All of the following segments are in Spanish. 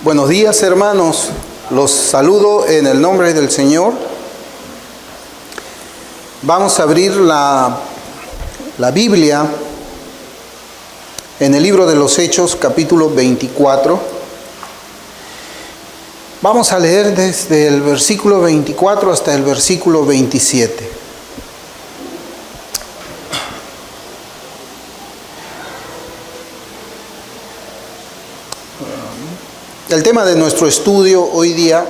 Buenos días, hermanos. Los saludo en el nombre del Señor. Vamos a abrir la Biblia en el libro de los Hechos, capítulo 24. Vamos a leer desde el versículo 24 hasta el versículo 27. El tema de nuestro estudio hoy día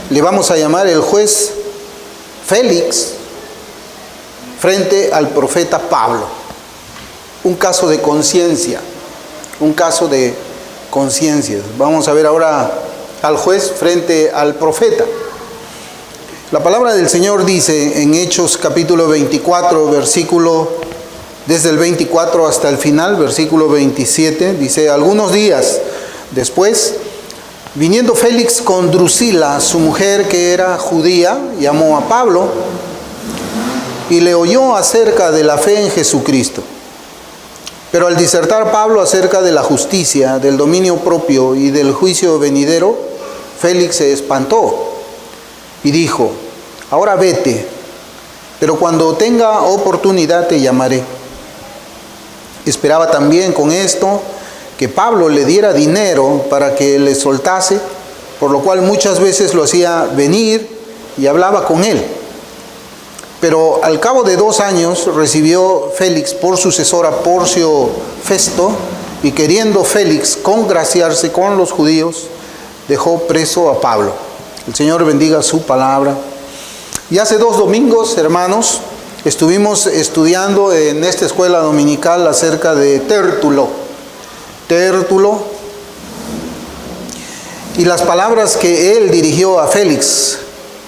le vamos a llamar el juez Félix frente al profeta Pablo. Un caso de conciencia, Vamos a ver ahora al juez frente al profeta. La palabra del Señor dice en Hechos capítulo 24, desde el 24 hasta el final, versículo 27, dice: algunos días después, viniendo Félix con Drusila, su mujer que era judía, llamó a Pablo y le oyó acerca de la fe en Jesucristo. Pero al disertar Pablo acerca de la justicia, del dominio propio y del juicio venidero, Félix se espantó y dijo: ahora vete, pero cuando tenga oportunidad te llamaré. Esperaba también con esto que Pablo le diera dinero para que le soltase, por lo cual muchas veces lo hacía venir y hablaba con él. Pero al cabo de 2 años recibió Félix por sucesor a Porcio Festo, y queriendo Félix congraciarse con los judíos, dejó preso a Pablo. El Señor bendiga su palabra. Y hace 2 domingos, hermanos, estuvimos estudiando en esta escuela dominical acerca de Tértulo, y las palabras que él dirigió a Félix,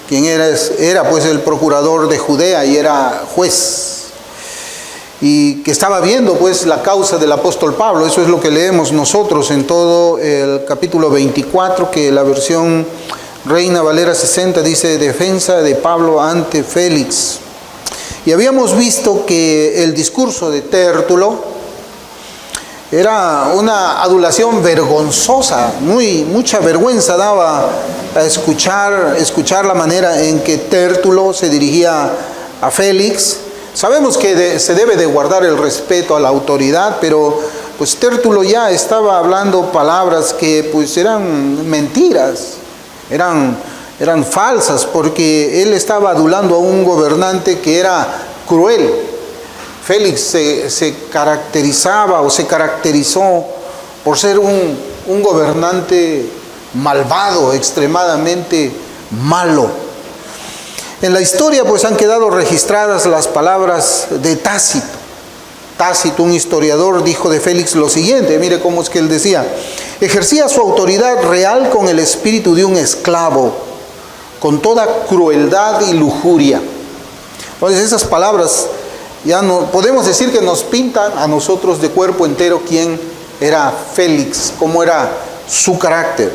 quien era pues el procurador de Judea y era juez, y que estaba viendo pues la causa del apóstol Pablo. Eso es lo que leemos nosotros en todo el capítulo 24, que la versión Reina Valera 60 dice: defensa de Pablo ante Félix. Y habíamos visto que el discurso de Tértulo era una adulación vergonzosa, mucha vergüenza daba a escuchar la manera en que Tértulo se dirigía a Félix. Sabemos que se debe de guardar el respeto a la autoridad, pero pues Tértulo ya estaba hablando palabras que pues eran mentiras, eran falsas, porque él estaba adulando a un gobernante que era cruel. Félix se caracterizó por ser un gobernante malvado, extremadamente malo. En la historia pues han quedado registradas las palabras de Tácito. Tácito, un historiador, dijo de Félix lo siguiente. Mire cómo es que él decía: ejercía su autoridad real con el espíritu de un esclavo, con toda crueldad y lujuria. Entonces esas palabras ya no podemos decir que nos pintan a nosotros de cuerpo entero quién era Félix, cómo era su carácter.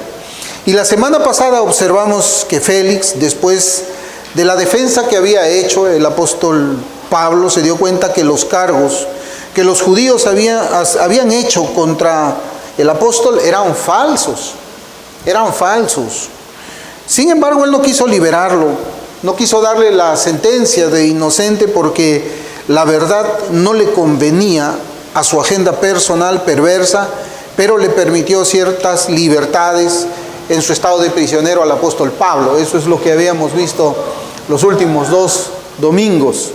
Y la semana pasada observamos que Félix, después de la defensa que había hecho el apóstol Pablo, se dio cuenta que los cargos que los judíos habían hecho contra el apóstol eran falsos. Sin embargo, él no quiso liberarlo, no quiso darle la sentencia de inocente, porque la verdad no le convenía a su agenda personal perversa, pero le permitió ciertas libertades en su estado de prisionero al apóstol Pablo. Eso es lo que habíamos visto los últimos 2 domingos,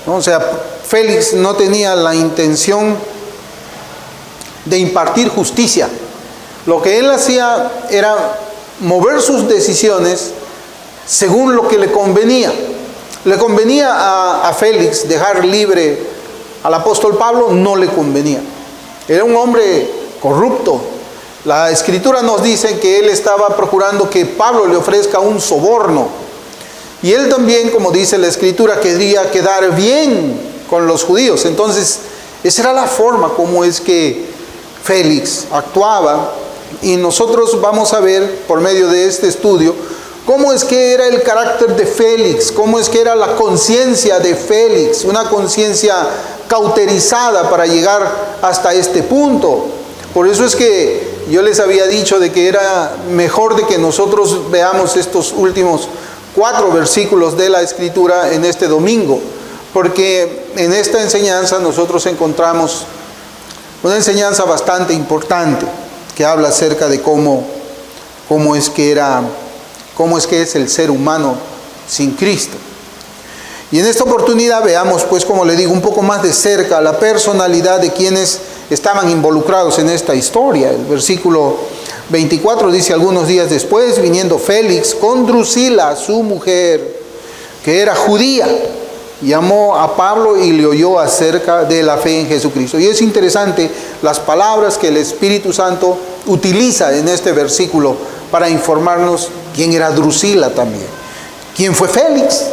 ¿no? O sea, Félix no tenía la intención de impartir justicia. Lo que él hacía era mover sus decisiones según lo que le convenía. Le convenía a Félix dejar libre al apóstol Pablo, no le convenía. Era un hombre corrupto. La Escritura nos dice que él estaba procurando que Pablo le ofrezca un soborno. Y él también, como dice la Escritura, quería quedar bien con los judíos. Entonces, esa era la forma como es que Félix actuaba. Y nosotros vamos a ver, por medio de este estudio, cómo es que era el carácter de Félix, cómo es que era la conciencia de Félix, una conciencia cauterizada para llegar hasta este punto. Por eso es que yo les había dicho de que era mejor de que nosotros veamos estos últimos 4 versículos de la Escritura en este domingo, porque en esta enseñanza nosotros encontramos una enseñanza bastante importante que habla acerca de cómo es que es el ser humano sin Cristo. Y en esta oportunidad veamos, pues, como le digo, un poco más de cerca la personalidad de quienes estaban involucrados en esta historia. El versículo 24 dice: algunos días después, viniendo Félix con Drusila, su mujer, que era judía, llamó a Pablo y le oyó acerca de la fe en Jesucristo. Y es interesante las palabras que el Espíritu Santo utiliza en este versículo para informarnos quién era Drusila también. ¿Quién fue Félix?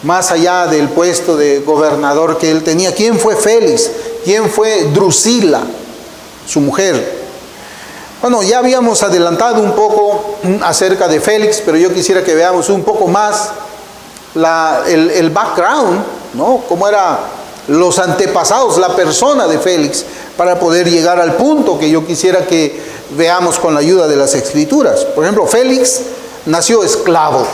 Más allá del puesto de gobernador que él tenía, ¿quién fue Félix? ¿Quién fue Drusila, su mujer? Bueno, ya habíamos adelantado un poco acerca de Félix, pero yo quisiera que veamos un poco más el background, ¿no? Cómo eran los antepasados, la persona de Félix, para poder llegar al punto que yo quisiera que veamos con la ayuda de las Escrituras. Por ejemplo, Félix nació esclavo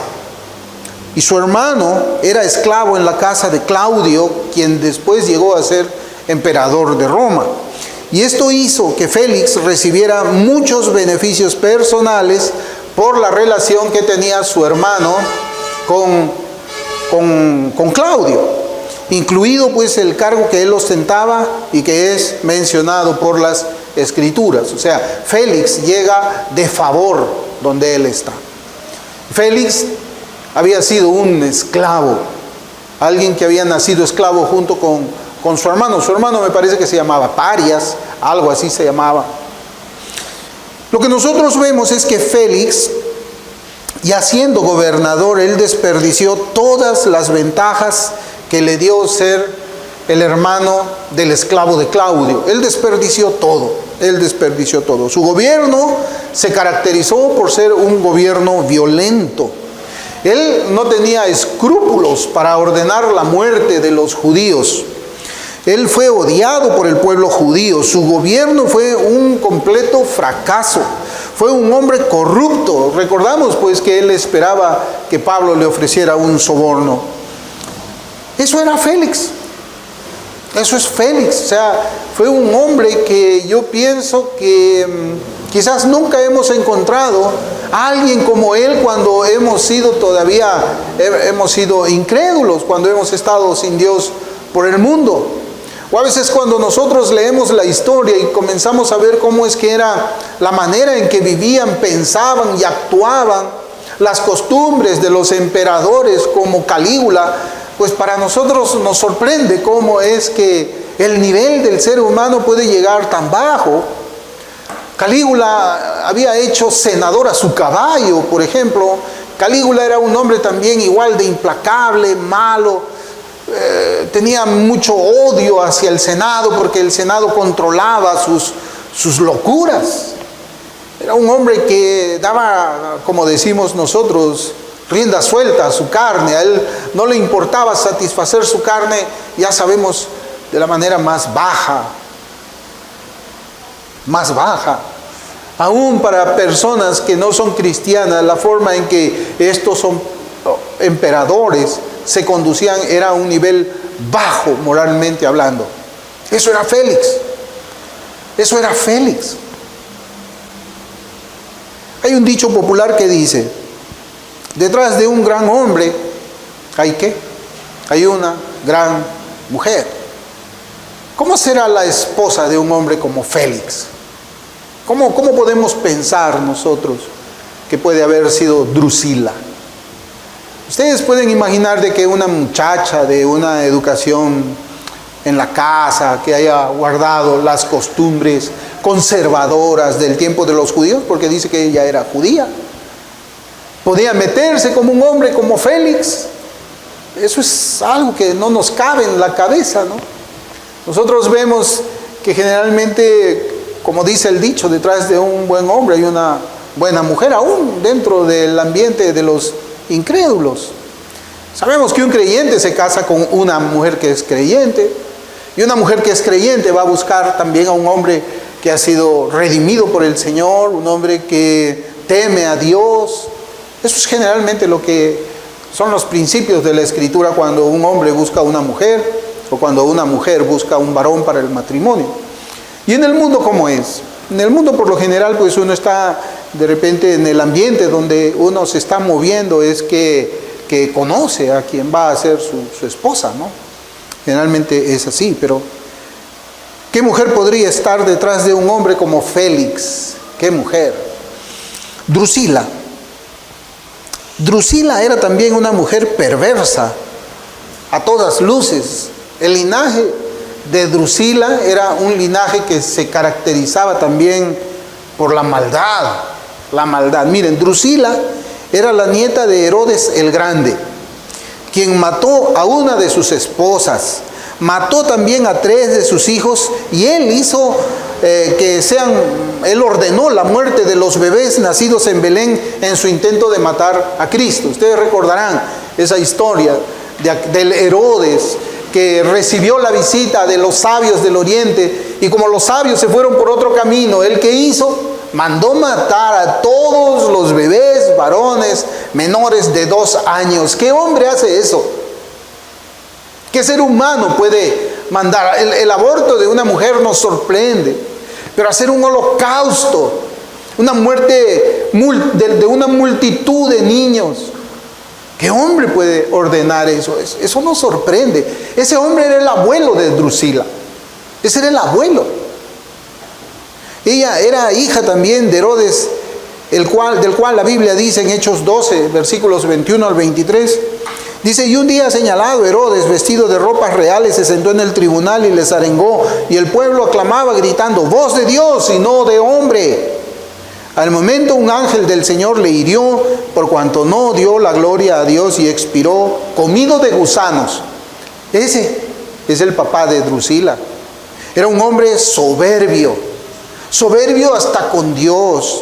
y su hermano era esclavo en la casa de Claudio, quien después llegó a ser emperador de Roma. Y esto hizo que Félix recibiera muchos beneficios personales por la relación que tenía su hermano con Claudio, incluido pues el cargo que él ostentaba y que es mencionado por las Escrituras. O sea, Félix llega de favor donde él está. Félix había sido un esclavo, alguien que había nacido esclavo junto con su hermano. Su hermano me parece que se llamaba Parias, algo así se llamaba. Lo que nosotros vemos es que Félix, ya siendo gobernador, él desperdició todas las ventajas que le dio ser el hermano del esclavo de Claudio. Él desperdició todo. Su gobierno se caracterizó por ser un gobierno violento. Él no tenía escrúpulos para ordenar la muerte de los judíos. Él fue odiado por el pueblo judío. Su gobierno fue un completo fracaso. Fue un hombre corrupto. Recordamos pues que él esperaba que Pablo le ofreciera un soborno. Eso era Félix. Eso es Félix. O sea, fue un hombre que yo pienso que quizás nunca hemos encontrado a alguien como él cuando hemos sido incrédulos, cuando hemos estado sin Dios por el mundo. O a veces cuando nosotros leemos la historia y comenzamos a ver cómo es que era la manera en que vivían, pensaban y actuaban, las costumbres de los emperadores como Calígula, pues para nosotros nos sorprende cómo es que el nivel del ser humano puede llegar tan bajo. Calígula había hecho senador a su caballo, por ejemplo. Calígula era un hombre también igual de implacable, malo. Tenía mucho odio hacia el Senado porque el Senado controlaba sus locuras. Era un hombre que daba, como decimos nosotros, rienda suelta a su carne. A él no le importaba satisfacer su carne, ya sabemos, de la manera más baja. Aún para personas que no son cristianas, la forma en que estos son emperadores se conducían era a un nivel bajo moralmente hablando. Eso era Félix. Hay un dicho popular que dice: detrás de un gran hombre hay una gran mujer. ¿Cómo será la esposa de un hombre como Félix? ¿Cómo podemos pensar nosotros que puede haber sido Drusila? Ustedes pueden imaginar de que una muchacha de una educación en la casa, que haya guardado las costumbres conservadoras del tiempo de los judíos, porque dice que ella era judía, podía meterse como un hombre como Félix. Eso es algo que no nos cabe en la cabeza, ¿no? Nosotros vemos que generalmente, como dice el dicho, detrás de un buen hombre hay una buena mujer, aún dentro del ambiente de los incrédulos. Sabemos que un creyente se casa con una mujer que es creyente, y una mujer que es creyente va a buscar también a un hombre que ha sido redimido por el Señor, un hombre que teme a Dios. Eso es generalmente lo que son los principios de la Escritura cuando un hombre busca a una mujer o cuando una mujer busca a un varón para el matrimonio. ¿Y en el mundo cómo es? En el mundo por lo general pues uno está de repente en el ambiente donde uno se está moviendo, es que conoce a quien va a ser su esposa, ¿no? Generalmente es así, pero ¿qué mujer podría estar detrás de un hombre como Félix? ¿Qué mujer? Drusila. Drusila era también una mujer perversa, a todas luces. El linaje de Drusila era un linaje que se caracterizaba también por la maldad. La maldad. Miren, Drusila era la nieta de Herodes el Grande, quien mató a una de sus esposas, mató también a 3 de sus hijos, y él hizo él ordenó la muerte de los bebés nacidos en Belén en su intento de matar a Cristo. Ustedes recordarán esa historia del Herodes que recibió la visita de los sabios del oriente, y como los sabios se fueron por otro camino, ¿él qué hizo? Mandó matar a todos los bebés varones menores de 2 años. ¿Qué hombre hace eso? ¿Qué ser humano puede mandar? El aborto de una mujer nos sorprende, pero hacer un holocausto, una muerte de una multitud de niños, ¿qué hombre puede ordenar eso? Eso nos sorprende. Ese hombre era el abuelo de Drusila. Ese era el abuelo. Ella era hija también de Herodes, del cual la Biblia dice en Hechos 12, versículos 21 al 23, dice: y un día señalado, Herodes, vestido de ropas reales, se sentó en el tribunal y les arengó, y el pueblo aclamaba gritando: voz de Dios y no de hombre. Al momento un ángel del Señor le hirió, por cuanto no dio la gloria a Dios, y expiró comido de gusanos. Ese es el papá de Drusila. Era un hombre soberbio hasta con Dios,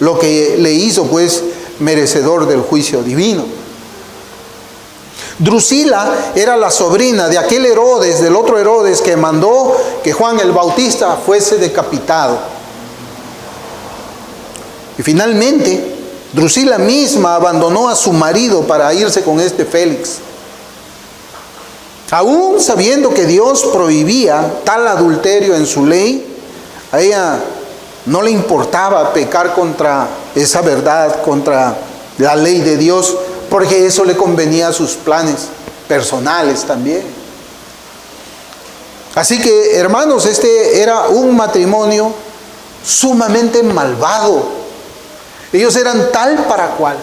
lo que le hizo pues merecedor del juicio divino. Drusila era la sobrina de aquel Herodes, del otro Herodes, que mandó que Juan el Bautista fuese decapitado. Y finalmente, Drusila misma abandonó a su marido para irse con este Félix. Aún sabiendo que Dios prohibía tal adulterio en su ley, a ella no le importaba pecar contra esa verdad, contra la ley de Dios, porque eso le convenía a sus planes personales también. Así que, hermanos, este era un matrimonio sumamente malvado. Ellos eran tal para cual.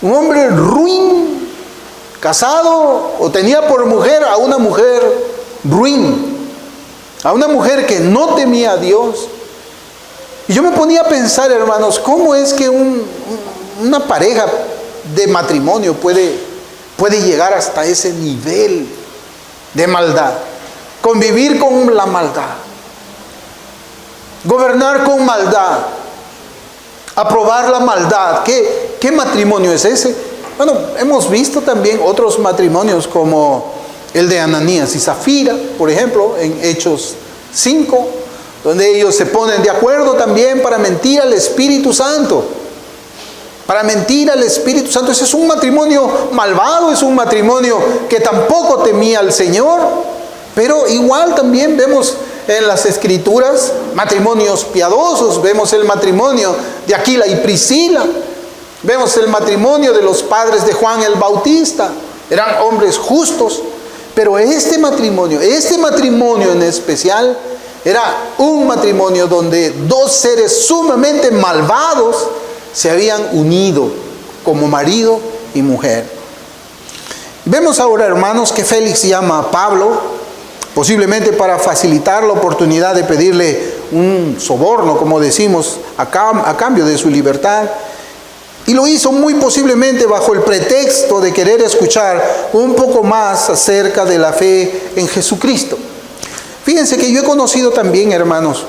Un hombre ruin, casado o tenía por mujer a una mujer ruin, a una mujer que no temía a Dios. Y yo me ponía a pensar, hermanos, ¿cómo es que una pareja de matrimonio puede llegar hasta ese nivel de maldad? Convivir con la maldad, gobernar con maldad, aprobar la maldad. ¿Qué matrimonio es ese? Bueno, hemos visto también otros matrimonios como el de Ananías y Zafira, por ejemplo, en Hechos 5, donde ellos se ponen de acuerdo también para mentir al Espíritu Santo. Para mentir al Espíritu Santo. Ese es un matrimonio malvado, es un matrimonio que tampoco temía al Señor. Pero igual también vemos en las Escrituras matrimonios piadosos. Vemos el matrimonio de Aquila y Priscila. Vemos el matrimonio de los padres de Juan el Bautista. Eran hombres justos. Pero este matrimonio en especial, era un matrimonio donde 2 seres sumamente malvados se habían unido como marido y mujer. Vemos ahora, hermanos, que Félix llama a Pablo, posiblemente para facilitar la oportunidad de pedirle un soborno, como decimos, a cambio de su libertad. Y lo hizo muy posiblemente bajo el pretexto de querer escuchar un poco más acerca de la fe en Jesucristo. Fíjense que yo he conocido también, hermanos,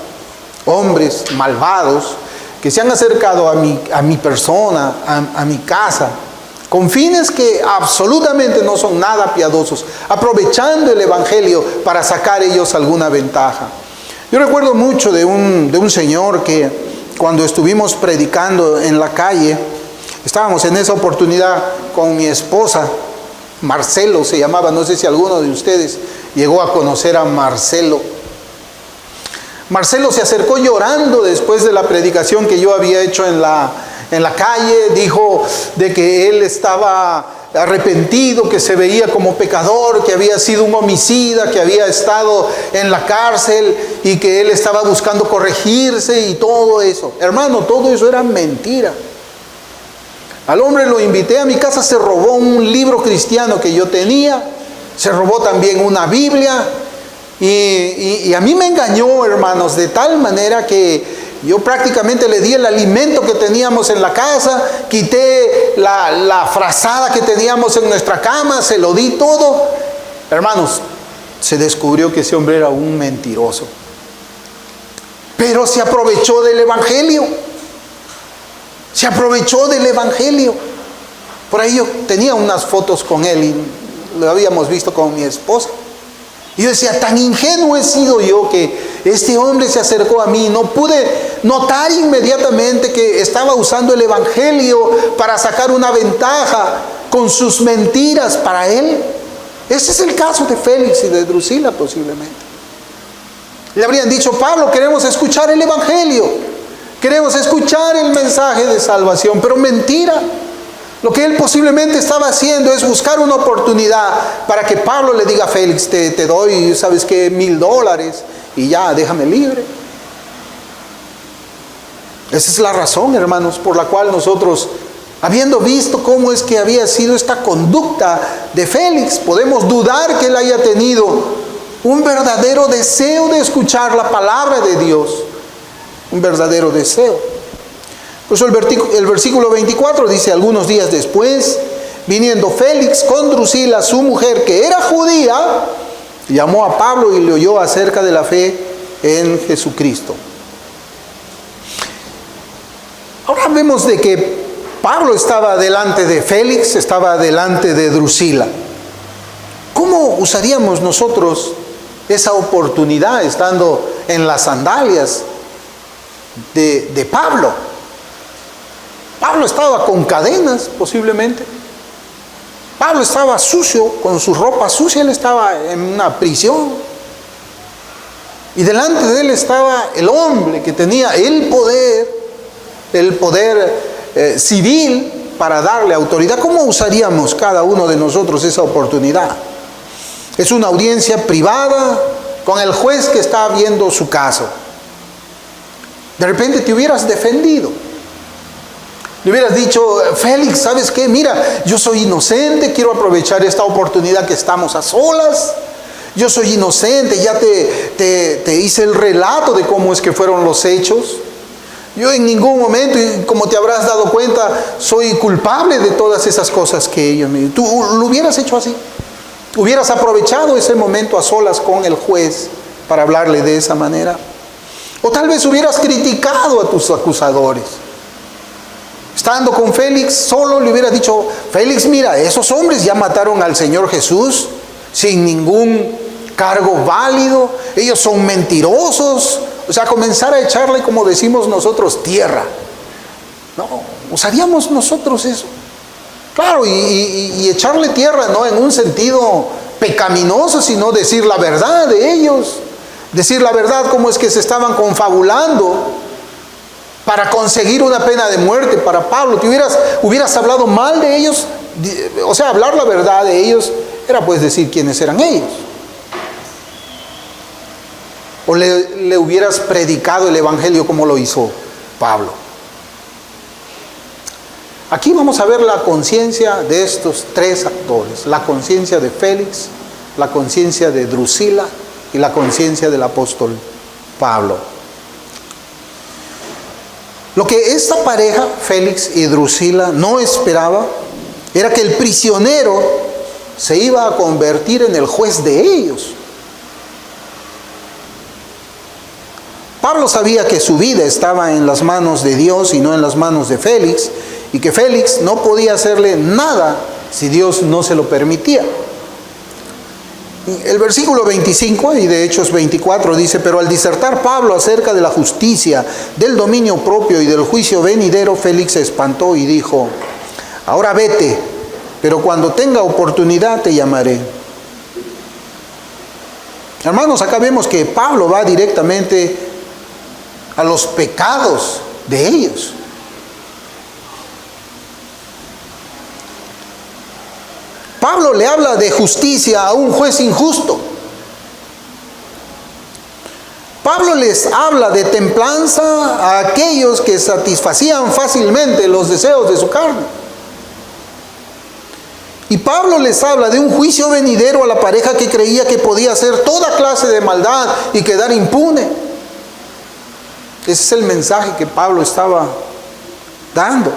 hombres malvados que se han acercado a mi persona, a mi casa, con fines que absolutamente no son nada piadosos, aprovechando el Evangelio para sacar ellos alguna ventaja. Yo recuerdo mucho de un señor que cuando estuvimos predicando en la calle, estábamos en esa oportunidad con mi esposa, Marcelo se llamaba, no sé si alguno de ustedes llegó a conocer a Marcelo. Marcelo se acercó llorando después de la predicación que yo había hecho en la calle, dijo de que él estaba arrepentido, que se veía como pecador, que había sido un homicida, que había estado en la cárcel y que él estaba buscando corregirse y todo eso. Hermano, todo eso era mentira. Al hombre lo invité a mi casa, se robó un libro cristiano que yo tenía, se robó también una Biblia y a mí me engañó, hermanos, de tal manera que yo prácticamente le di el alimento que teníamos en la casa, quité la frazada que teníamos en nuestra cama, se lo di todo. Hermanos, se descubrió que ese hombre era un mentiroso. Pero se aprovechó del Evangelio. Se aprovechó del Evangelio. Por ahí yo tenía unas fotos con él y lo habíamos visto con mi esposa. Y yo decía, tan ingenuo he sido yo que este hombre se acercó a mí. No pude notar inmediatamente que estaba usando el Evangelio para sacar una ventaja con sus mentiras para él. Ese es el caso de Félix y de Drusila posiblemente. Le habrían dicho, Pablo, queremos escuchar el Evangelio, queremos escuchar el mensaje de salvación, pero mentira. Lo que él posiblemente estaba haciendo es buscar una oportunidad para que Pablo le diga a Félix, te doy, ¿sabes qué? $1,000 y ya, déjame libre. Esa es la razón, hermanos, por la cual nosotros, habiendo visto cómo es que había sido esta conducta de Félix, podemos dudar que él haya tenido un verdadero deseo de escuchar la palabra de Dios. Un verdadero deseo. Por eso el versículo 24 dice, algunos días después, viniendo Félix con Drusila, su mujer, que era judía, llamó a Pablo y le oyó acerca de la fe en Jesucristo. Ahora vemos de que Pablo estaba delante de Félix, estaba delante de Drusila. ¿Cómo usaríamos nosotros esa oportunidad estando en las sandalias de Pablo? Pablo estaba con cadenas posiblemente. Pablo estaba sucio, con su ropa sucia, él estaba en una prisión. Y delante de él estaba el hombre que tenía el poder civil para darle autoridad. ¿Cómo usaríamos cada uno de nosotros esa oportunidad? Es una audiencia privada con el juez que está viendo su caso. De repente te hubieras defendido. Le hubieras dicho, Félix, ¿sabes qué? Mira, yo soy inocente, quiero aprovechar esta oportunidad que estamos a solas. Yo soy inocente, ya te hice el relato de cómo es que fueron los hechos. Yo en ningún momento, y como te habrás dado cuenta, soy culpable de todas esas cosas que ellos me... Tú lo hubieras hecho así. Hubieras aprovechado ese momento a solas con el juez para hablarle de esa manera. O tal vez hubieras criticado a tus acusadores. Estando con Félix, solo le hubieras dicho, Félix, mira, esos hombres ya mataron al Señor Jesús sin ningún cargo válido. Ellos son mentirosos. O sea, comenzar a echarle, como decimos nosotros, tierra. No, usaríamos nosotros eso. Claro, y echarle tierra, no en un sentido pecaminoso, sino decir la verdad de ellos. Decir la verdad, cómo es que se estaban confabulando para conseguir una pena de muerte para Pablo. Te hubieras hablado mal de ellos, o sea, hablar la verdad de ellos era pues decir quiénes eran ellos. O le hubieras predicado el Evangelio como lo hizo Pablo. Aquí vamos a ver la conciencia de estos tres actores: la conciencia de Félix, la conciencia de Drusila y la conciencia del apóstol Pablo. Lo que esta pareja, Félix y Drusila, no esperaba era que el prisionero se iba a convertir en el juez de ellos. Pablo sabía que su vida estaba en las manos de Dios y no en las manos de Félix, y que Félix no podía hacerle nada si Dios no se lo permitía. El versículo 25 y de Hechos 24 dice: pero al disertar Pablo acerca de la justicia, del dominio propio y del juicio venidero, Félix se espantó y dijo: ahora vete, pero cuando tenga oportunidad te llamaré. Hermanos, acá vemos que Pablo va directamente a los pecados de ellos. Pablo le habla de justicia a un juez injusto. Pablo les habla de templanza a aquellos que satisfacían fácilmente los deseos de su carne. Y Pablo les habla de un juicio venidero a la pareja que creía que podía hacer toda clase de maldad y quedar impune. Ese es el mensaje que Pablo estaba dando.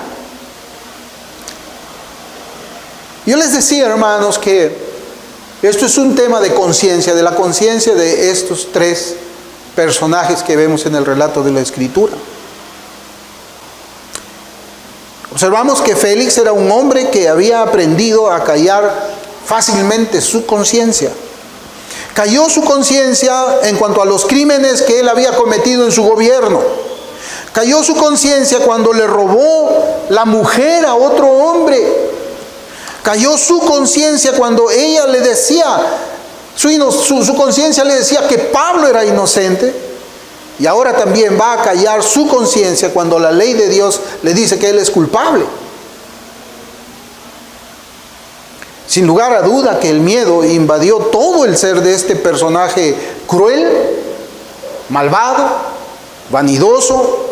Yo les decía, hermanos, que esto es un tema de conciencia, de la conciencia de estos tres personajes que vemos en el relato de la Escritura. Observamos que Félix era un hombre que había aprendido a callar fácilmente su conciencia. Cayó su conciencia en cuanto a los crímenes que él había cometido en su gobierno. Cayó su conciencia cuando le robó la mujer a otro hombre. Cayó su conciencia cuando ella le decía, su conciencia le decía que Pablo era inocente. Y ahora también va a callar su conciencia cuando la ley de Dios le dice que él es culpable. Sin lugar a duda que el miedo invadió todo el ser de este personaje cruel, malvado, vanidoso.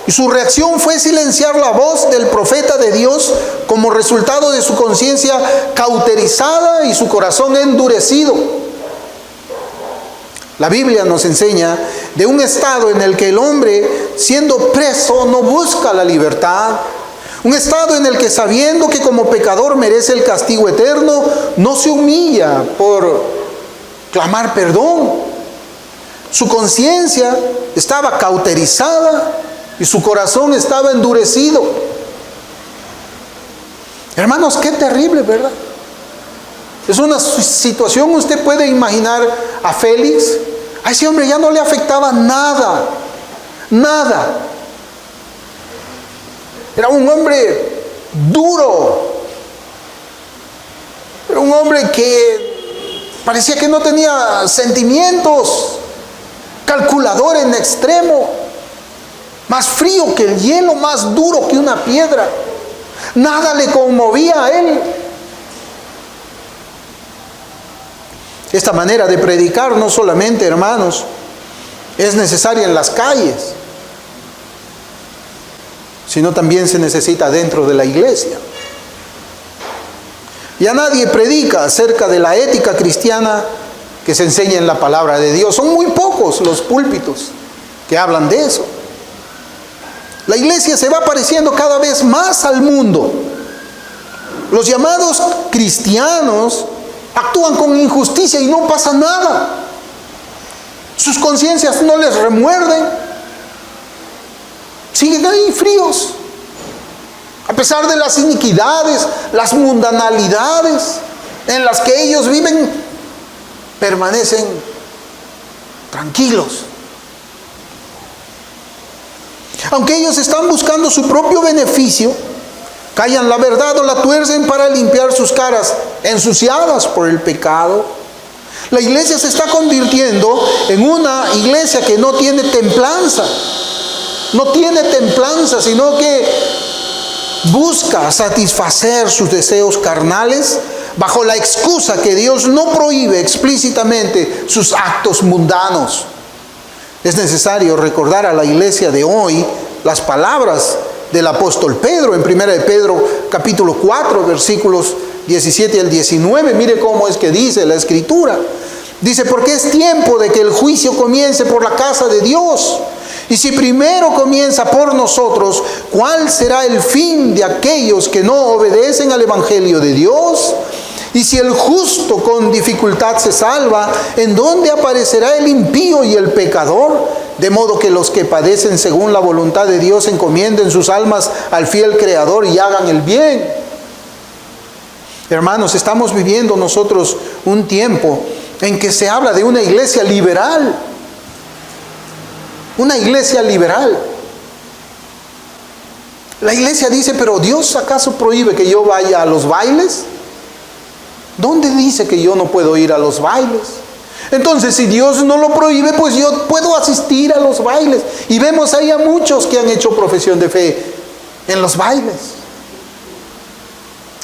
Y su reacción fue silenciar la voz del profeta de Dios como resultado de su conciencia cauterizada y su corazón endurecido. La Biblia nos enseña de un estado en el que el hombre, siendo preso, no busca la libertad. Un estado en el que, sabiendo que como pecador merece el castigo eterno, no se humilla por clamar perdón. Su conciencia estaba cauterizada y su corazón estaba endurecido. Hermanos, qué terrible, ¿verdad? Es una situación, usted puede imaginar a Félix. A ese hombre ya no le afectaba nada, nada. Era un hombre duro. Era un hombre que parecía que no tenía sentimientos. Calculador en extremo. Más frío que el hielo, más duro que una piedra. Nada le conmovía a él. Esta manera de predicar no solamente, hermanos, es necesaria en las calles, sino también se necesita dentro de la iglesia. Ya nadie predica acerca de la ética cristiana que se enseña en la palabra de Dios. Son muy pocos los púlpitos que hablan de eso. La iglesia se va pareciendo cada vez más al mundo. Los llamados cristianos actúan con injusticia y no pasa nada. Sus conciencias no les remuerden. Siguen ahí fríos. A pesar de las iniquidades, las mundanalidades en las que ellos viven, permanecen tranquilos. Aunque ellos están buscando su propio beneficio, callan la verdad o la tuercen para limpiar sus caras ensuciadas por el pecado. La iglesia se está convirtiendo en una iglesia que no tiene templanza. No tiene templanza, sino que busca satisfacer sus deseos carnales bajo la excusa que Dios no prohíbe explícitamente sus actos mundanos. Es necesario recordar a la iglesia de hoy las palabras del apóstol Pedro en 1 de Pedro capítulo 4 versículos 17 al 19. Mire cómo es que dice la Escritura. Dice: porque es tiempo de que el juicio comience por la casa de Dios. Y si primero comienza por nosotros, ¿cuál será el fin de aquellos que no obedecen al evangelio de Dios? Y si el justo con dificultad se salva, ¿en dónde aparecerá el impío y el pecador? De modo que los que padecen según la voluntad de Dios encomienden sus almas al fiel Creador y hagan el bien. Hermanos, estamos viviendo nosotros un tiempo en que se habla de una iglesia liberal. Una iglesia liberal. La iglesia dice, pero ¿Dios acaso prohíbe que yo vaya a los bailes? ¿Dónde dice que yo no puedo ir a los bailes? Entonces, si Dios no lo prohíbe, pues yo puedo asistir a los bailes. Y vemos ahí a muchos que han hecho profesión de fe en los bailes.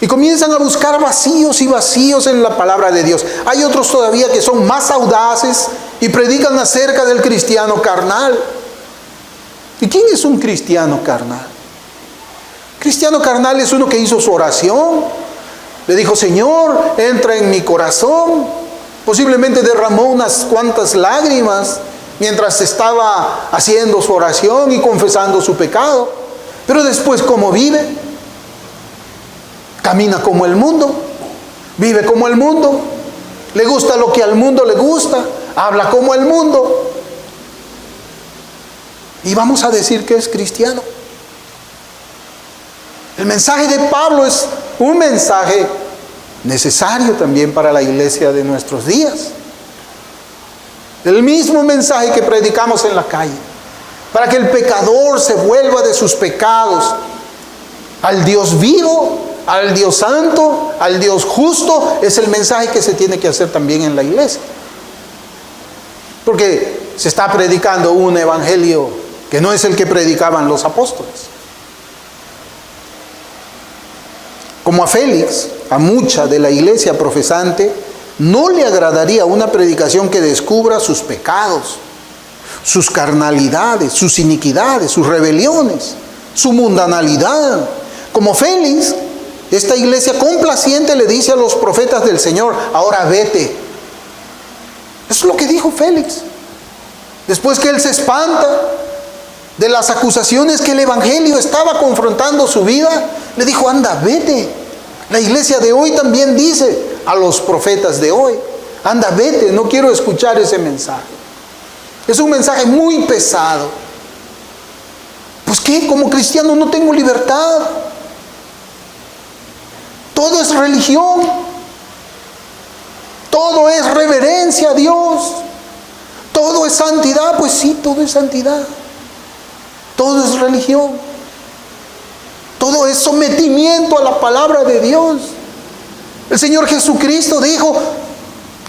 Y comienzan a buscar vacíos y vacíos en la palabra de Dios. Hay otros todavía que son más audaces y predican acerca del cristiano carnal. ¿Y quién es un cristiano carnal? Cristiano carnal es uno que hizo su oración. Le dijo, Señor, entra en mi corazón. Posiblemente derramó unas cuantas lágrimas mientras estaba haciendo su oración y confesando su pecado. Pero después, ¿cómo vive? Camina como el mundo, vive como el mundo, le gusta lo que al mundo le gusta, habla como el mundo. Y vamos a decir que es cristiano. El mensaje de Pablo es un mensaje necesario también para la iglesia de nuestros días. El mismo mensaje que predicamos en la calle, para que el pecador se vuelva de sus pecados al Dios vivo, al Dios santo, al Dios justo, es el mensaje que se tiene que hacer también en la iglesia. Porque se está predicando un evangelio que no es el que predicaban los apóstoles. Como a Félix, a mucha de la iglesia profesante, no le agradaría una predicación que descubra sus pecados, sus carnalidades, sus iniquidades, sus rebeliones, su mundanalidad. Como Félix, esta iglesia complaciente le dice a los profetas del Señor, ahora vete. Eso es lo que dijo Félix. Después que él se espanta de las acusaciones que el evangelio estaba confrontando su vida, le dijo, anda, vete. La iglesia de hoy también dice a los profetas de hoy, anda, vete, no quiero escuchar ese mensaje. Es un mensaje muy pesado. Pues ¿qué? Como cristiano no tengo libertad. Todo es religión. Todo es reverencia a Dios. Todo es santidad. Pues sí, todo es santidad. Todo es religión. Todo es sometimiento a la palabra de Dios. El Señor Jesucristo dijo,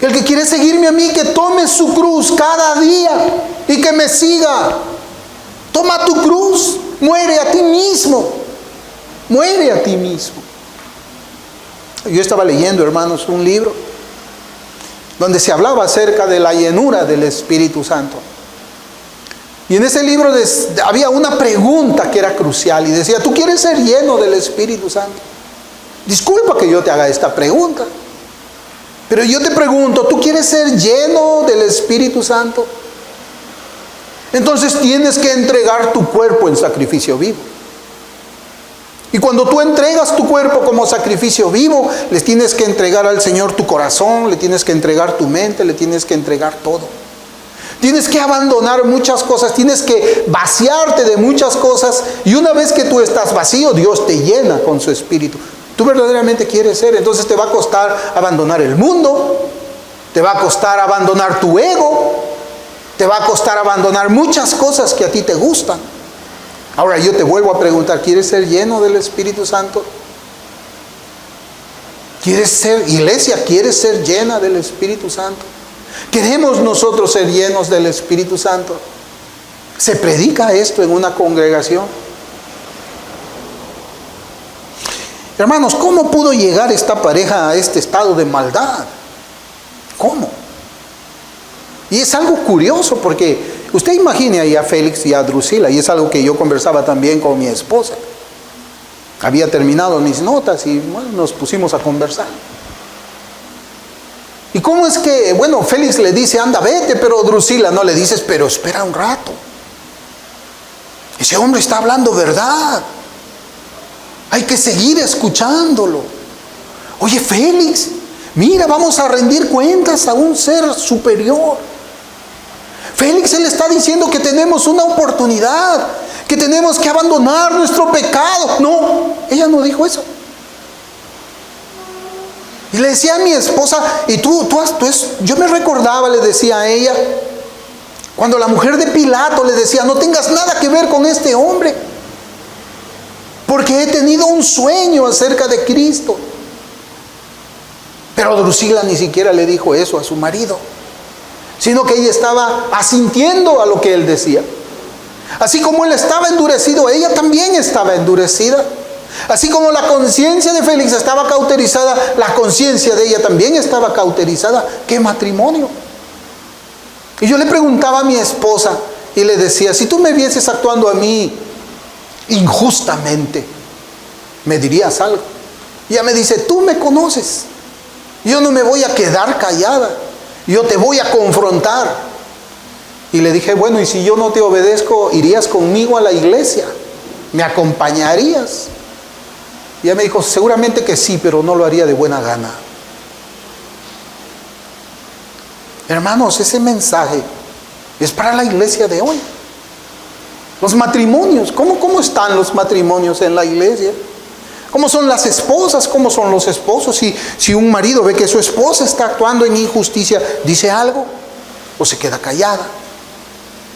el que quiere seguirme a mí, que tome su cruz cada día y que me siga. Toma tu cruz, muere a ti mismo. Muere a ti mismo. Yo estaba leyendo, hermanos, un libro donde se hablaba acerca de la llenura del Espíritu Santo. Y en ese libro había una pregunta que era crucial y decía, ¿tú quieres ser lleno del Espíritu Santo? Disculpa que yo te haga esta pregunta, pero yo te pregunto, ¿tú quieres ser lleno del Espíritu Santo? Entonces tienes que entregar tu cuerpo en sacrificio vivo. Y cuando tú entregas tu cuerpo como sacrificio vivo, les tienes que entregar al Señor tu corazón, le tienes que entregar tu mente, le tienes que entregar todo. Tienes que abandonar muchas cosas, tienes que vaciarte de muchas cosas. Y una vez que tú estás vacío, Dios te llena con su Espíritu. Tú verdaderamente quieres ser, entonces te va a costar abandonar el mundo, te va a costar abandonar tu ego, te va a costar abandonar muchas cosas que a ti te gustan. Ahora yo te vuelvo a preguntar, ¿quieres ser lleno del Espíritu Santo? ¿Quieres ser, iglesia, quieres ser llena del Espíritu Santo? ¿Queremos nosotros ser llenos del Espíritu Santo? ¿Se predica esto en una congregación? Hermanos, ¿cómo pudo llegar esta pareja a este estado de maldad? ¿Cómo? Y es algo curioso porque usted imagine ahí a Félix y a Drusila, y es algo que yo conversaba también con mi esposa. Había terminado mis notas y bueno, nos pusimos a conversar. ¿Y cómo es que, bueno, Félix le dice, anda, vete, pero Drusila no le dices, pero espera un rato. Ese hombre está hablando verdad. Hay que seguir escuchándolo. Oye, Félix, mira, vamos a rendir cuentas a un ser superior. Félix, él está diciendo que tenemos una oportunidad, que tenemos que abandonar nuestro pecado. No, ella no dijo eso. Y le decía a mi esposa, y yo me recordaba, le decía a ella, cuando la mujer de Pilato le decía, no tengas nada que ver con este hombre, porque he tenido un sueño acerca de Cristo. Pero Drusila ni siquiera le dijo eso a su marido, sino que ella estaba asintiendo a lo que él decía. Así como él estaba endurecido, ella también estaba endurecida. Así como la conciencia de Félix estaba cauterizada, la conciencia de ella también estaba cauterizada. ¿Qué matrimonio? Y yo le preguntaba a mi esposa y le decía, si tú me vieses actuando a mí injustamente, ¿me dirías algo? Y ella me dice, tú me conoces, yo no me voy a quedar callada, yo te voy a confrontar. Y le dije, bueno, y si yo no te obedezco, ¿irías conmigo a la iglesia? ¿Me acompañarías? Y ella me dijo, seguramente que sí, pero no lo haría de buena gana. Hermanos, ese mensaje es para la iglesia de hoy. Los matrimonios, ¿cómo están los matrimonios en la iglesia? ¿Cómo son las esposas? ¿Cómo son los esposos? Si un marido ve que su esposa está actuando en injusticia, ¿dice algo o se queda callada?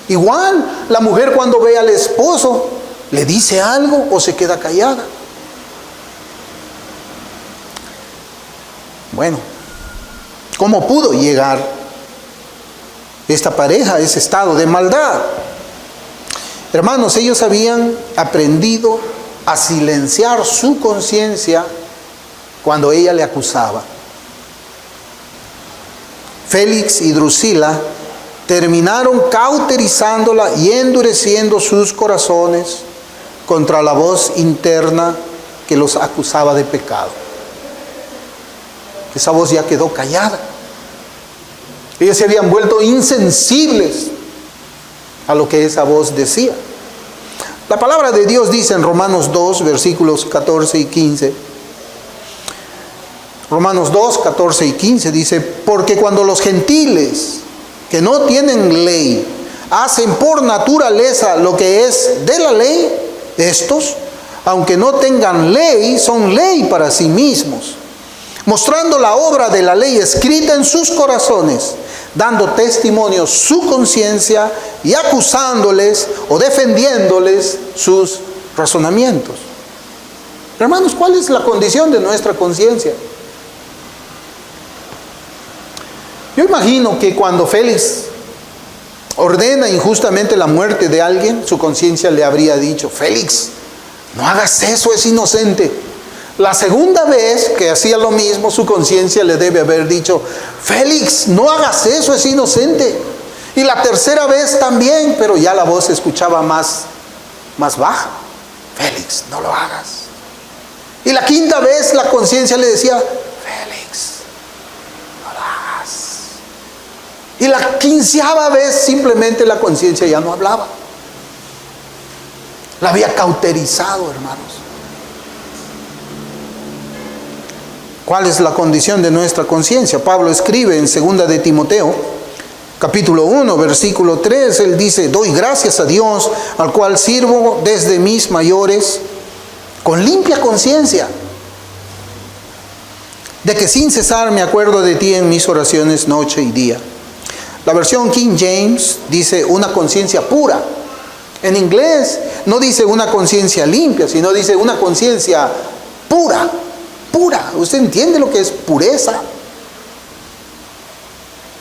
Igual, la mujer cuando ve al esposo, ¿le dice algo o se queda callada? Bueno, ¿cómo pudo llegar esta pareja a ese estado de maldad? Hermanos, ellos habían aprendido a silenciar su conciencia cuando ella le acusaba. Félix y Drusila terminaron cauterizándola y endureciendo sus corazones contra la voz interna que los acusaba de pecado. Esa voz ya quedó callada. Ellos se habían vuelto insensibles a lo que esa voz decía. La palabra de Dios dice en Romanos 2, versículos 14 y 15. Romanos 2, 14 y 15 dice, porque cuando los gentiles que no tienen ley hacen por naturaleza lo que es de la ley, estos, aunque no tengan ley, son ley para sí mismos, mostrando la obra de la ley escrita en sus corazones, dando testimonio su conciencia y acusándoles o defendiéndoles sus razonamientos. Hermanos, ¿cuál es la condición de nuestra conciencia? Yo imagino que cuando Félix ordena injustamente la muerte de alguien, su conciencia le habría dicho, Félix, no hagas eso, es inocente. La segunda vez que hacía lo mismo, su conciencia le debe haber dicho, Félix, no hagas eso, es inocente. Y la tercera vez también, pero ya la voz se escuchaba más baja. Félix, no lo hagas. Y la quinta vez la conciencia le decía, Félix, no lo hagas. Y la 15ª vez simplemente la conciencia ya no hablaba. La había cauterizado, hermanos. ¿Cuál es la condición de nuestra conciencia? Pablo escribe en 2 de Timoteo, capítulo 1, versículo 3, él dice, doy gracias a Dios, al cual sirvo desde mis mayores, con limpia conciencia, de que sin cesar me acuerdo de ti en mis oraciones noche y día. La versión King James dice una conciencia pura. En inglés no dice una conciencia limpia, sino dice una conciencia pura. Pura. ¿Usted entiende lo que es pureza?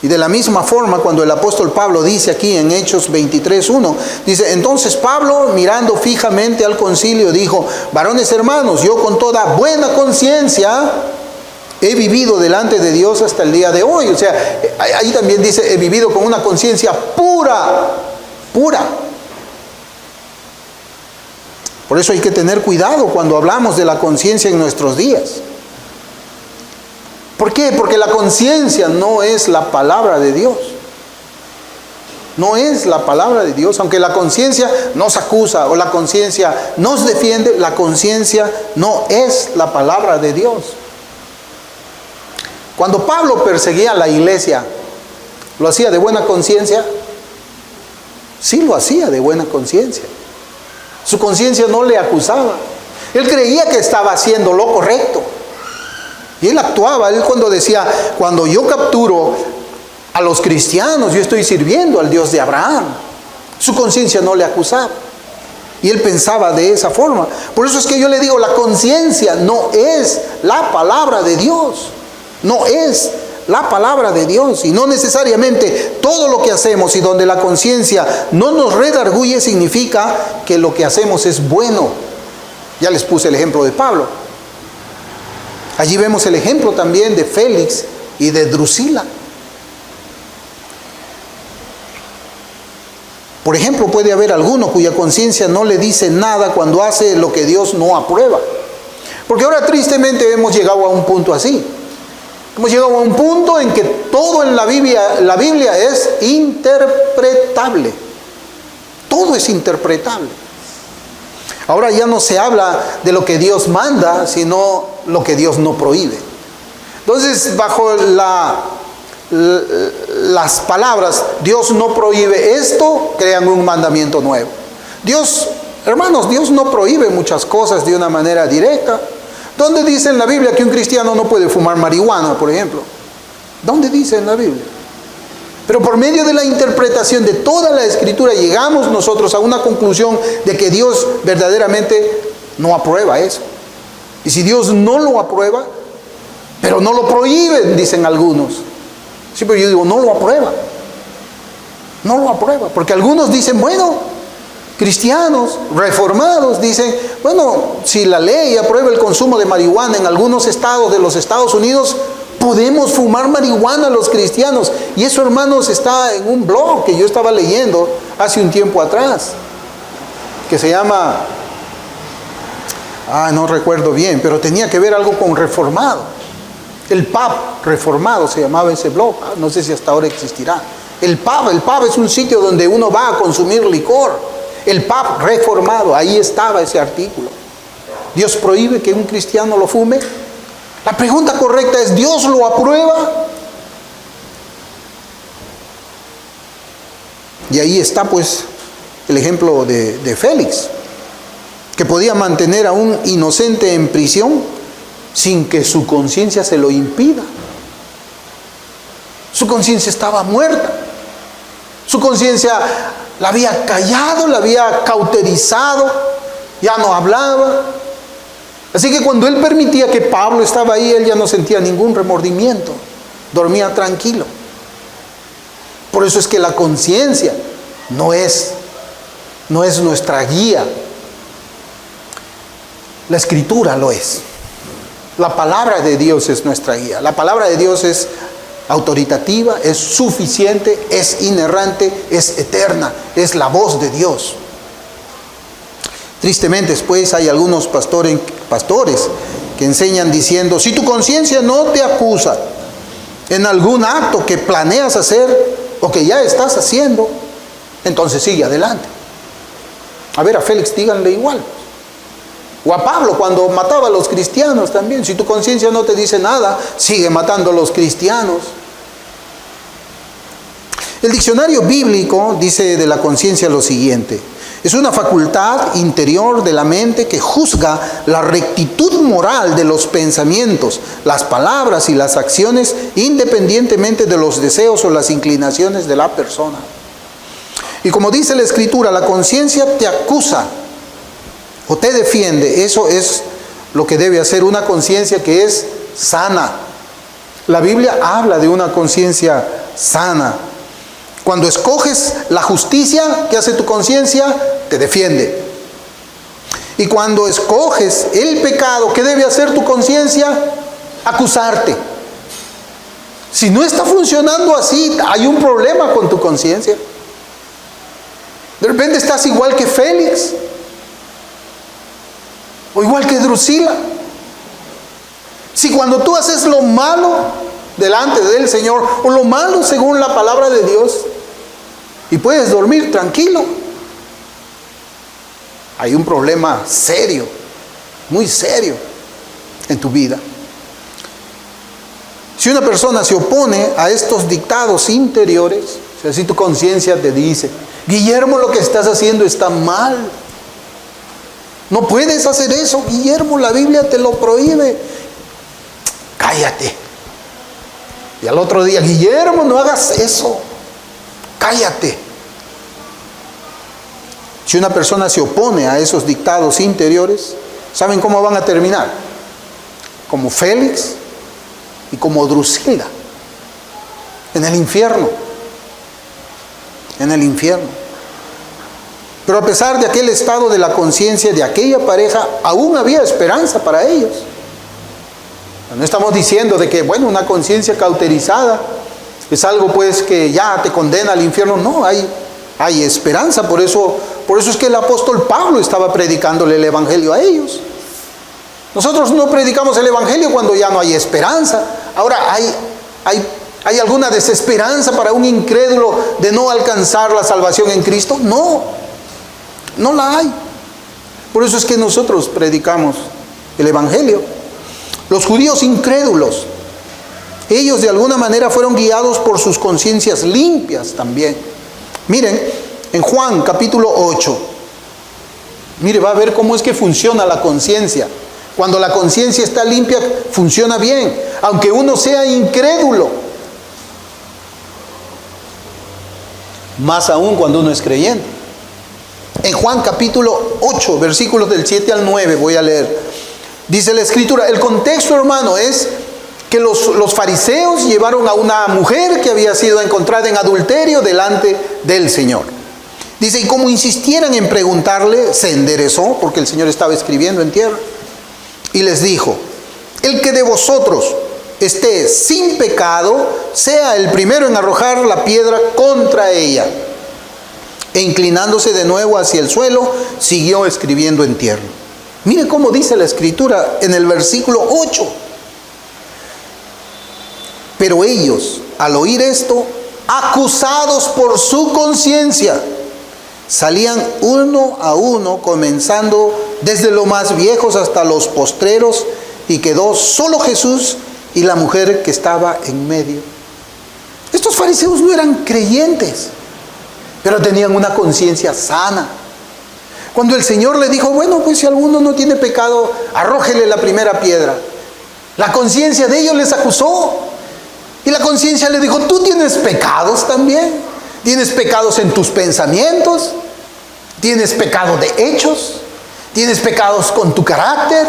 Y de la misma forma, cuando el apóstol Pablo dice aquí en Hechos 23:1, dice, entonces Pablo, mirando fijamente al concilio, dijo, varones hermanos, yo con toda buena conciencia he vivido delante de Dios hasta el día de hoy. O sea, ahí también dice, he vivido con una conciencia pura, pura. Por eso hay que tener cuidado cuando hablamos de la conciencia en nuestros días. ¿Por qué? Porque la conciencia no es la palabra de Dios. No es la palabra de Dios. Aunque la conciencia nos acusa o la conciencia nos defiende, la conciencia no es la palabra de Dios. Cuando Pablo perseguía a la iglesia, ¿lo hacía de buena conciencia? Sí, lo hacía de buena conciencia. Su conciencia no le acusaba. Él creía que estaba haciendo lo correcto. Y él actuaba, él cuando decía, cuando yo capturo a los cristianos, yo estoy sirviendo al Dios de Abraham. Su conciencia no le acusaba. Y él pensaba de esa forma. Por eso es que yo le digo, la conciencia no es la palabra de Dios. No es la palabra de Dios. Y no necesariamente todo lo que hacemos y donde la conciencia no nos redarguye significa que lo que hacemos es bueno. Ya les puse el ejemplo de Pablo. Allí vemos el ejemplo también de Félix y de Drusila. Por ejemplo, puede haber alguno cuya conciencia no le dice nada cuando hace lo que Dios no aprueba. Porque ahora tristemente hemos llegado a un punto así. Hemos llegado a un punto en que todo en la Biblia es interpretable. Todo es interpretable. Ahora ya no se habla de lo que Dios manda, sino lo que Dios no prohíbe. Entonces, bajo las palabras, Dios no prohíbe esto, crean un mandamiento nuevo. Hermanos, Dios no prohíbe muchas cosas de una manera directa. ¿Dónde dice en la Biblia que un cristiano no puede fumar marihuana, por ejemplo? ¿Dónde dice en la Biblia? Pero por medio de la interpretación de toda la Escritura llegamos nosotros a una conclusión de que Dios verdaderamente no aprueba eso. Y si Dios no lo aprueba, pero no lo prohíbe, dicen algunos. Sí, pero yo digo, no lo aprueba. No lo aprueba. Porque algunos dicen, bueno, cristianos, reformados, dicen, bueno, si la ley aprueba el consumo de marihuana en algunos estados de los Estados Unidos, podemos fumar marihuana los cristianos. Y eso, hermanos, está en un blog que yo estaba leyendo hace un tiempo atrás, que se llama, no recuerdo bien, pero tenía que ver algo con reformado. El pub reformado se llamaba ese blog. No sé si hasta ahora existirá. El pub es un sitio donde uno va a consumir licor. El pub reformado, ahí estaba ese artículo. ¿Dios prohíbe que un cristiano lo fume? La pregunta correcta es, ¿Dios lo aprueba? Y ahí está pues el ejemplo de Félix, que podía mantener a un inocente en prisión sin que su conciencia se lo impida. Su conciencia estaba muerta. Su conciencia la había callado, la había cauterizado, ya no hablaba. Así que cuando él permitía que Pablo estaba ahí, él ya no sentía ningún remordimiento, dormía tranquilo. Por eso es que la conciencia no es nuestra guía. La Escritura lo es. La palabra de Dios es nuestra guía. La palabra de Dios es autoritativa, es suficiente, es inerrante, es eterna, es la voz de Dios. Tristemente después hay algunos pastores que enseñan diciendo, si tu conciencia no te acusa en algún acto que planeas hacer o que ya estás haciendo, entonces sigue adelante. A ver, a Félix díganle igual. O a Pablo cuando mataba a los cristianos también. Si tu conciencia no te dice nada, sigue matando a los cristianos. El diccionario bíblico dice de la conciencia lo siguiente: es una facultad interior de la mente que juzga la rectitud moral de los pensamientos, las palabras y las acciones, independientemente de los deseos o las inclinaciones de la persona. Y como dice la Escritura, la conciencia te acusa o te defiende. Eso es lo que debe hacer una conciencia que es sana. La Biblia habla de una conciencia sana. Cuando escoges la justicia, ¿qué hace tu conciencia? Te defiende. Y cuando escoges el pecado, ¿qué debe hacer tu conciencia? Acusarte. Si no está funcionando así, hay un problema con tu conciencia. De repente estás igual que Félix, o igual que Drusila. Si cuando tú haces lo malo delante del Señor, o lo malo según la palabra de Dios, y puedes dormir tranquilo, hay un problema serio, muy serio en tu vida. Si una persona se opone a estos dictados interiores, o sea, si tu conciencia te dice, Guillermo, lo que estás haciendo está mal, no puedes hacer eso, Guillermo, la Biblia te lo prohíbe, cállate. Y al otro día, Guillermo, no hagas eso, cállate. Si una persona se opone a esos dictados interiores, ¿saben cómo van a terminar? Como Félix y como Drusila, en el infierno. En el infierno. Pero a pesar de aquel estado de la conciencia de aquella pareja, aún había esperanza para ellos. No estamos diciendo de que, bueno, una conciencia cauterizada es algo pues que ya te condena al infierno. No, hay esperanza. Por eso es que el apóstol Pablo estaba predicándole el evangelio a ellos. Nosotros no predicamos el evangelio cuando ya no hay esperanza. Ahora ¿hay alguna desesperanza para un incrédulo de no alcanzar la salvación en Cristo? No, no la hay. Por eso es que nosotros predicamos el evangelio. Los judíos incrédulos, ellos de alguna manera fueron guiados por sus conciencias limpias también. Miren, en Juan capítulo 8, mire, va a ver cómo es que funciona la conciencia. Cuando la conciencia está limpia, funciona bien, aunque uno sea incrédulo. Más aún cuando uno es creyente. En Juan capítulo 8, versículos del 7 al 9, voy a leer. Dice la escritura, el contexto, hermano, es que los fariseos llevaron a una mujer que había sido encontrada en adulterio delante del Señor. Dice, y como insistieran en preguntarle, se enderezó, porque el Señor estaba escribiendo en tierra, y les dijo, el que de vosotros esté sin pecado, sea el primero en arrojar la piedra contra ella. E inclinándose de nuevo hacia el suelo, siguió escribiendo en tierra. Mire cómo dice la escritura en el versículo 8. Pero ellos, al oír esto, acusados por su conciencia, salían uno a uno, comenzando desde los más viejos hasta los postreros, y quedó solo Jesús y la mujer que estaba en medio. Estos fariseos no eran creyentes, pero tenían una conciencia sana. Cuando el Señor le dijo, bueno, pues si alguno no tiene pecado, arrójele la primera piedra. La conciencia de ellos les acusó. Y la conciencia le dijo, tú tienes pecados también. Tienes pecados en tus pensamientos. Tienes pecado de hechos. Tienes pecados con tu carácter.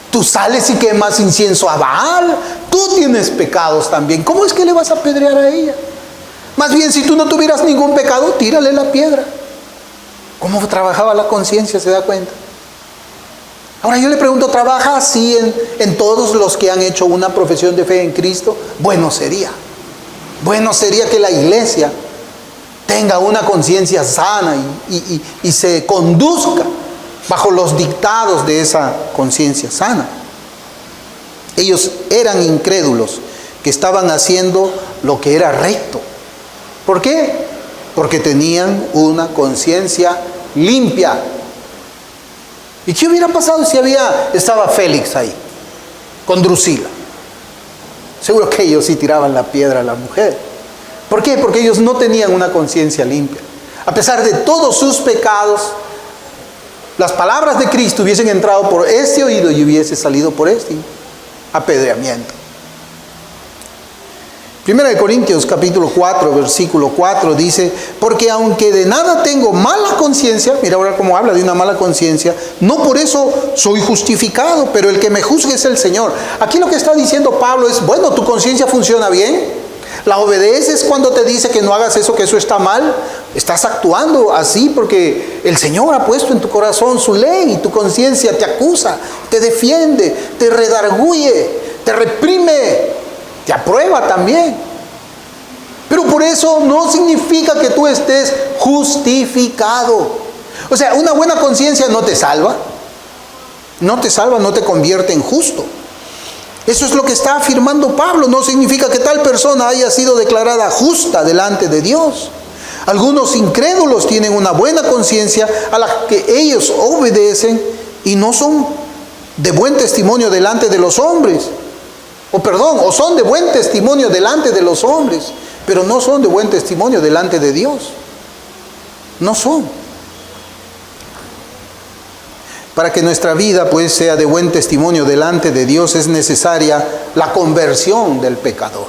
Tú sales y quemas incienso a Baal. Tú tienes pecados también. ¿Cómo es que le vas a apedrear a ella? Más bien, si tú no tuvieras ningún pecado, tírale la piedra. ¿Cómo trabajaba la conciencia? ¿Se da cuenta? Ahora yo le pregunto, ¿trabaja así en todos los que han hecho una profesión de fe en Cristo? Bueno sería que la iglesia tenga una conciencia sana y se conduzca bajo los dictados de esa conciencia sana. Ellos eran incrédulos que estaban haciendo lo que era recto. ¿Por qué? Porque tenían una conciencia limpia. ¿Y qué hubiera pasado si estaba Félix ahí, con Drusila? Seguro que ellos sí tiraban la piedra a la mujer. ¿Por qué? Porque ellos no tenían una conciencia limpia. A pesar de todos sus pecados, las palabras de Cristo hubiesen entrado por este oído y hubiese salido por este apedreamiento. 1 Corintios capítulo 4, versículo 4 dice, porque aunque de nada tengo mala conciencia, mira ahora cómo habla de una mala conciencia, no por eso soy justificado, pero el que me juzgue es el Señor. Aquí lo que está diciendo Pablo es, bueno, tu conciencia funciona bien, la obedeces cuando te dice que no hagas eso, que eso está mal, estás actuando así porque el Señor ha puesto en tu corazón su ley y tu conciencia te acusa, te defiende, te redarguye, te reprime, te aprueba también. Pero por eso no significa que tú estés justificado. O sea, una buena conciencia no te salva. No te salva, no te convierte en justo. Eso es lo que está afirmando Pablo. No significa que tal persona haya sido declarada justa delante de Dios. Algunos incrédulos tienen una buena conciencia a la que ellos obedecen y no son de buen testimonio delante de los hombres. O son de buen testimonio delante de los hombres, pero no son de buen testimonio delante de Dios. No son. Para que nuestra vida pues sea de buen testimonio delante de Dios es necesaria la conversión del pecador.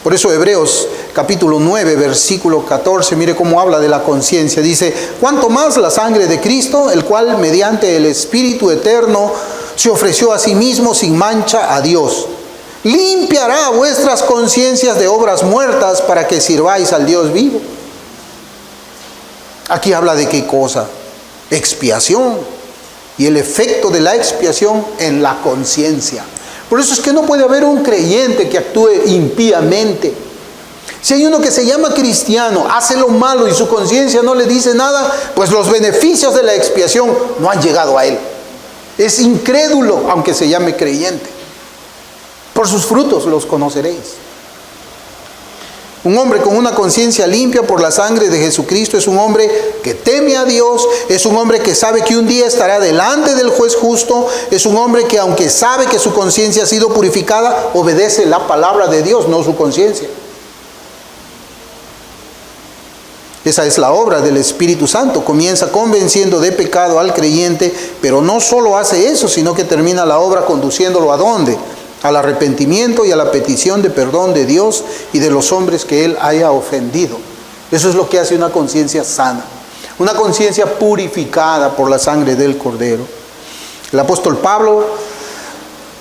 Por eso Hebreos capítulo 9, versículo 14, mire cómo habla de la conciencia. Dice, cuanto más la sangre de Cristo, el cual mediante el Espíritu eterno se ofreció a sí mismo sin mancha a Dios, limpiará vuestras conciencias de obras muertas para que sirváis al Dios vivo. Aquí habla de qué cosa: expiación. Y el efecto de la expiación en la conciencia. Por eso es que no puede haber un creyente que actúe impíamente. Si hay uno que se llama cristiano, hace lo malo y su conciencia no le dice nada, pues los beneficios de la expiación no han llegado a él. Es incrédulo, aunque se llame creyente. Por sus frutos los conoceréis. Un hombre con una conciencia limpia por la sangre de Jesucristo es un hombre que teme a Dios, es un hombre que sabe que un día estará delante del juez justo, es un hombre que aunque sabe que su conciencia ha sido purificada, obedece la palabra de Dios, no su conciencia. Esa es la obra del Espíritu Santo. Comienza convenciendo de pecado al creyente, pero no solo hace eso, sino que termina la obra conduciéndolo ¿a dónde? Al arrepentimiento y a la petición de perdón de Dios y de los hombres que él haya ofendido. Eso es lo que hace una conciencia sana, una conciencia purificada por la sangre del Cordero. El apóstol Pablo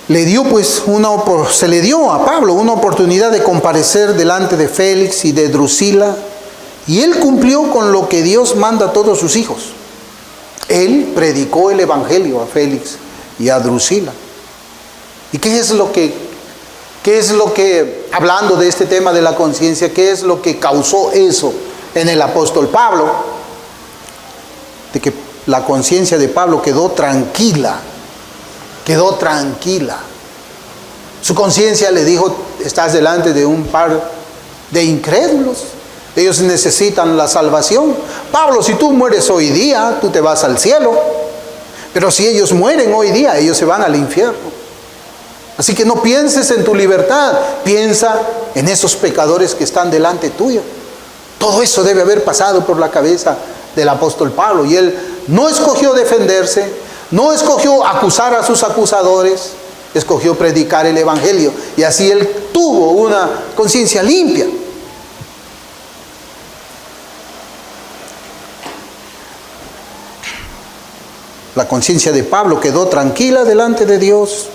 se le dio a Pablo una oportunidad de comparecer delante de Félix y de Drusila, y él cumplió con lo que Dios manda a todos sus hijos. Él predicó el evangelio a Félix y a Drusila. ¿Y qué es lo que, hablando de este tema de la conciencia, qué es lo que causó eso en el apóstol Pablo? De que la conciencia de Pablo quedó tranquila. Su conciencia le dijo, estás delante de un par de incrédulos. Ellos necesitan la salvación. Pablo, si tú mueres hoy día, tú te vas al cielo. Pero si ellos mueren hoy día, ellos se van al infierno. Así que no pienses en tu libertad, piensa en esos pecadores que están delante tuyo. Todo eso debe haber pasado por la cabeza del apóstol Pablo. Y él no escogió defenderse, no escogió acusar a sus acusadores, escogió predicar el evangelio. Y así él tuvo una conciencia limpia. La conciencia de Pablo quedó tranquila delante de Dios.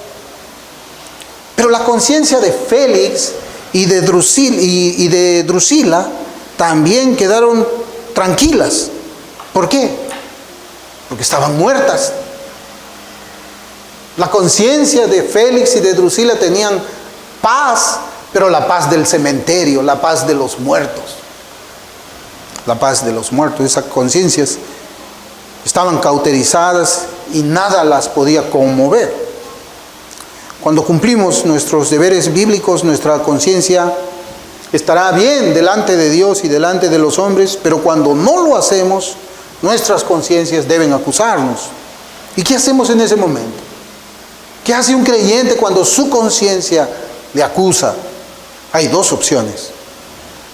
Pero la conciencia de Félix y de Drusila también quedaron tranquilas. ¿Por qué? Porque estaban muertas. La conciencia de Félix y de Drusila tenían paz, pero la paz del cementerio, la paz de los muertos. La paz de los muertos, esas conciencias estaban cauterizadas y nada las podía conmover. Cuando cumplimos nuestros deberes bíblicos, nuestra conciencia estará bien delante de Dios y delante de los hombres, pero cuando no lo hacemos, nuestras conciencias deben acusarnos. ¿Y qué hacemos en ese momento? ¿Qué hace un creyente cuando su conciencia le acusa? Hay dos opciones.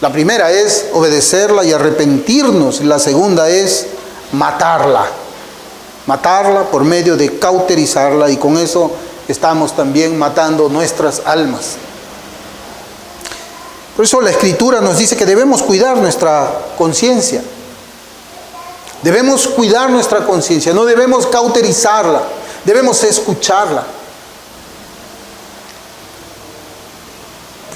La primera es obedecerla y arrepentirnos. La segunda es matarla. Matarla por medio de cauterizarla, y con eso estamos también matando nuestras almas. Por eso la Escritura nos dice que debemos cuidar nuestra conciencia. Debemos cuidar nuestra conciencia, no debemos cauterizarla, debemos escucharla.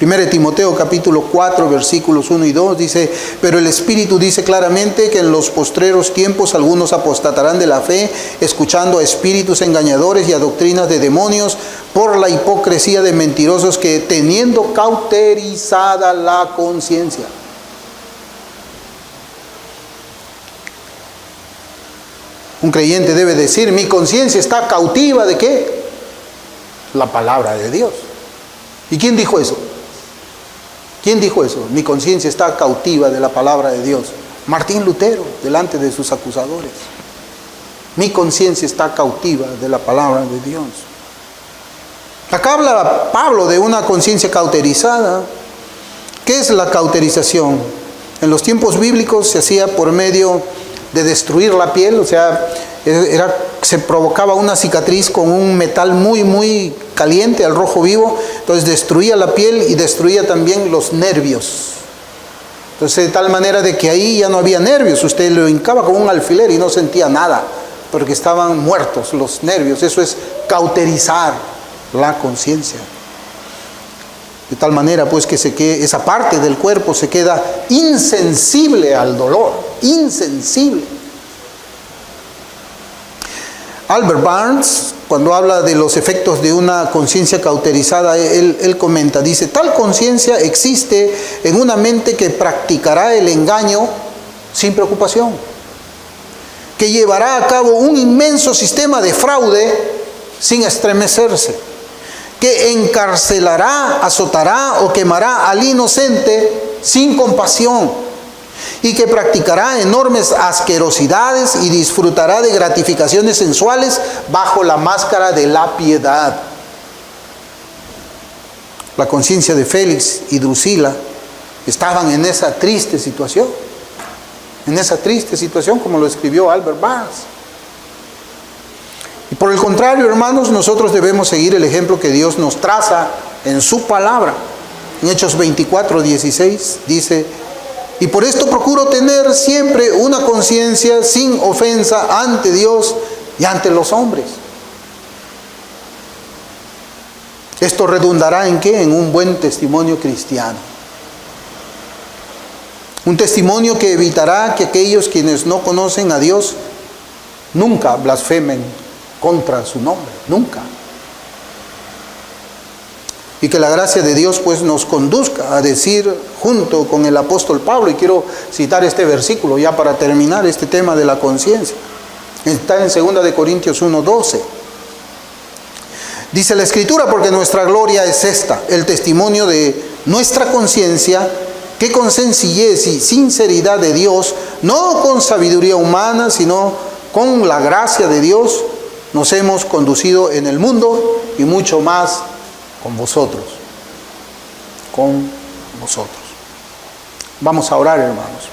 1 Timoteo capítulo 4 versículos 1 y 2 dice: pero el Espíritu dice claramente que en los postreros tiempos algunos apostatarán de la fe, escuchando a espíritus engañadores y a doctrinas de demonios, por la hipocresía de mentirosos que, teniendo cauterizada la conciencia. Un creyente debe decir: mi conciencia está cautiva ¿de qué? La palabra de Dios. ¿Y quién dijo eso? ¿Quién dijo eso? Mi conciencia está cautiva de la palabra de Dios. Martín Lutero, delante de sus acusadores. Mi conciencia está cautiva de la palabra de Dios. Acá habla Pablo de una conciencia cauterizada. ¿Qué es la cauterización? En los tiempos bíblicos se hacía por medio de destruir la piel, o sea, se provocaba una cicatriz con un metal muy, muy caliente, al rojo vivo. Entonces destruía la piel y destruía también los nervios. Entonces, de tal manera de que ahí ya no había nervios. Usted lo hincaba con un alfiler y no sentía nada, porque estaban muertos los nervios. Eso es cauterizar la conciencia. De tal manera pues que esa parte del cuerpo se queda insensible al dolor, insensible. Albert Barnes, cuando habla de los efectos de una conciencia cauterizada, él comenta, dice, tal conciencia existe en una mente que practicará el engaño sin preocupación, que llevará a cabo un inmenso sistema de fraude sin estremecerse, que encarcelará, azotará o quemará al inocente sin compasión, y que practicará enormes asquerosidades y disfrutará de gratificaciones sensuales bajo la máscara de la piedad. La conciencia de Félix y Drusila estaban en esa triste situación, como lo escribió Albert Barnes. Y por el contrario, hermanos, nosotros debemos seguir el ejemplo que Dios nos traza en su palabra. En Hechos 24:16 dice: y por esto procuro tener siempre una conciencia sin ofensa ante Dios y ante los hombres. Esto redundará ¿en qué? En un buen testimonio cristiano. Un testimonio que evitará que aquellos quienes no conocen a Dios nunca blasfemen contra su nombre, nunca. Y que la gracia de Dios pues nos conduzca a decir junto con el apóstol Pablo, y quiero citar este versículo ya para terminar este tema de la conciencia. Está en 2 Corintios 1:12. Dice la Escritura: porque nuestra gloria es esta, el testimonio de nuestra conciencia, que con sencillez y sinceridad de Dios, no con sabiduría humana, sino con la gracia de Dios, nos hemos conducido en el mundo, y mucho más con vosotros. Con vosotros. Vamos a orar, hermanos.